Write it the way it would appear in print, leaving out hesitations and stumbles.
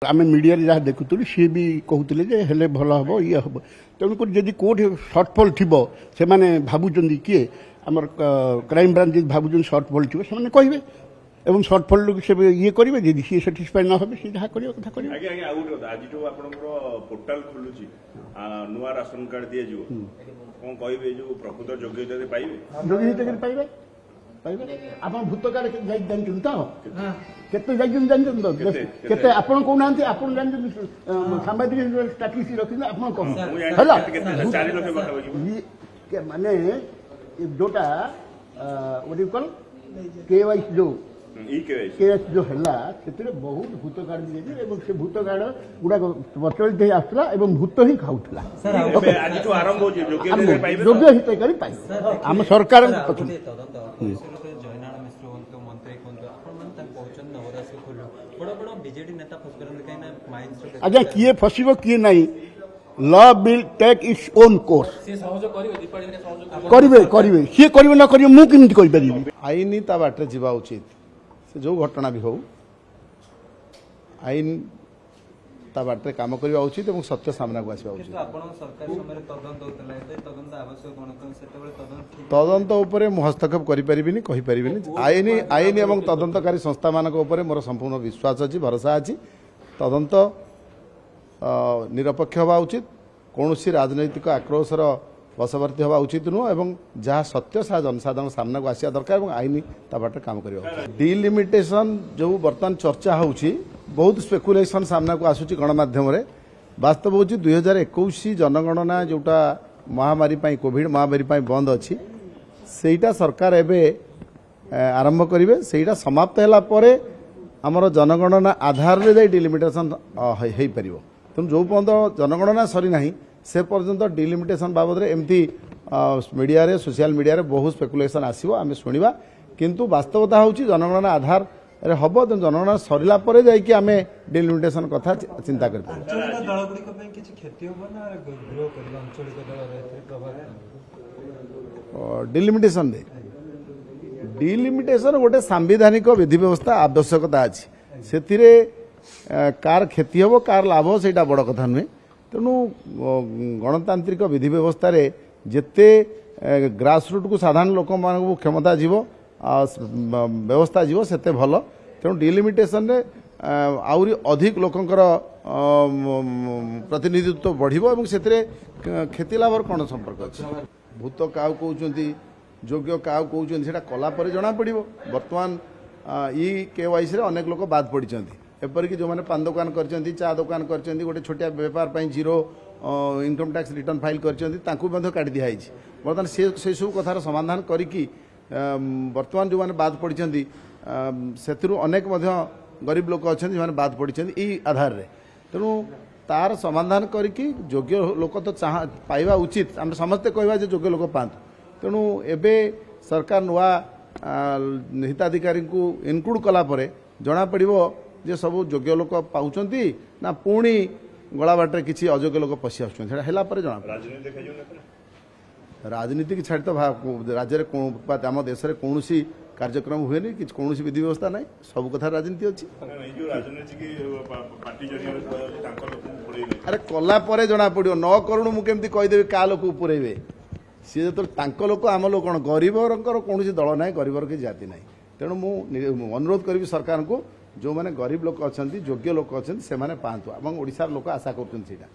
आम मीडिया जहाँ देखुलु सी भी कहते हेले भल हम ये हम तेणुक जदि कौट सर्टफल थी से भावुं किए आम क्राइम ब्रांच भावुं सर्टफल थी से कहे एवं सर्टफल से ये करेंगे जब सी साटिस्फाई न हो जहाँ कथा पोर्टाल खोलुची नुआ राशन कार्ड दिया जो कौन कहे जो प्रकृत योग्यता पाइबे योग्यता पाइबे आप भूत कार्ड जानते तो केते जानते आप कहना आप सांबादिक स्टाटिक्स रखी आप माने जोटा कल केवाईसी जो केएस जो है बहुत भूत कार्ड दिए से भूत कार्ड गुड़ा प्रचलित आसला भूत ही खाऊला योग्य हितकारी पाइबे आम सरकार आज्ञा किए फसब किए ना law will take its own course करेंगे करेंगे सी करेंगे ना करेंगे मुझे करें आईन ता बाटे जावा उचित से जो घटना भी हो आईन ता बाटे काम करवा उचित और सत्य सामना को आसवा उचित तदंत उपरे मु हस्तक्षेप करिपरिबिनी कहि परिबिनी आईन आईन एवं तदंतकारी संस्था मानक उपरे मोर संपूर्ण विश्वास अछि भरोसा अछि तदंत निरपेक्ष हवा उचित कौन राजनैतिक आक्रोशर बशवर्ती हवा उचित नुह एवं जहाँ सत्य सा जनसाधारण सामना को आसिया दरकार और आईन ता बाटे काम करवा डिलिमिटेशन जो बर्तमान चर्चा होउछि बहुत स्पेकुलेशन सामना को आसुची गणमाध्यम वास्तव हूँ 2021 जनगणना जोटा महामारी कोविड महामारी बंद अच्छी सेटा सरकार एवं आरंभ करेंगे सेटा समाप्त है आमर जनगणना आधार में डिलिमिटेशन हो पार तेणु जो पर्यंत जनगणना सरी ना से पर्यंत डिलिमिटेशन बाबद एमती मीडिया रे सोशल मीडिया रे बहुत स्पेकुलेशन आसो आम शुणा किंतु वास्तवता हूँ जनगणना आधार हम तेनाली जनगणना सरला आम डिलिमिटेशन कथा चिंता कर डिलिमिटेशन डिलिमिटेशन गोटे सांविधानिक विधि व्यवस्था आवश्यकता अच्छी से कार क्षति हम कार लाभ से बड़ कथा नुहे तेणु गणतांत्रिक विधि व्यवस्था जिते ग्रासरूट को साधारण लोक मान क्षमता जीव व्यवस्था जीव से भल तेणु डिलिमिटेशन रे आउरी अधिक लोकंकर प्रतिनिधित्व बढ़िबो से क्षति लाभ कौन संपर्क अच्छे भूत क्या कहते योग्य क्या कहते से कला जना पड़ बर्तमान ई केवाईसी अनेक लोक बाद पड़ी एपरिक जो मैंने पान दुकान कर चा दुकान कर गोटे छोटिया बेपार zero income tax return file कर काटी दिखाई बर्तमान से सब कथार समाधान करी बर्तमान जो मैंने बाद पड़ी से अनेक गरीब लोक अच्छा जो बाद पड़ी आधार रे तेणु तार समाधान करी योग्य लोक तो चाह पाइबा उचित आम समस्ते कहवा योग्य लोक पातु तेणु एबे सरकार नुआ हिताधिकारी को इनक्लूड कलापर जना पड़ो जे सब योग्य लोक पाँच ना पुणी गला बाटे किसी अयोग्य लोक पशि आसला जना राजनीति की छाड़ तो राज्य आम देश में कौन कार्यक्रम हुए नहीं कौन विधि व्यवस्था ना सब कथा राजनीति अच्छी अरे कलापर जना पड़ो न करूँ मुझे कहीदेवी क्या लोक पुरेबे सी जो लोक आम लोग कौन गरीबर कौन दल ना गरीबर की जाति ना तेणु मुझे अनुरोध करी सरकार को जो मैंने गरीब लोक अच्छा योग्य लोक अच्छा से पातु ओडिशार लोक आशा कर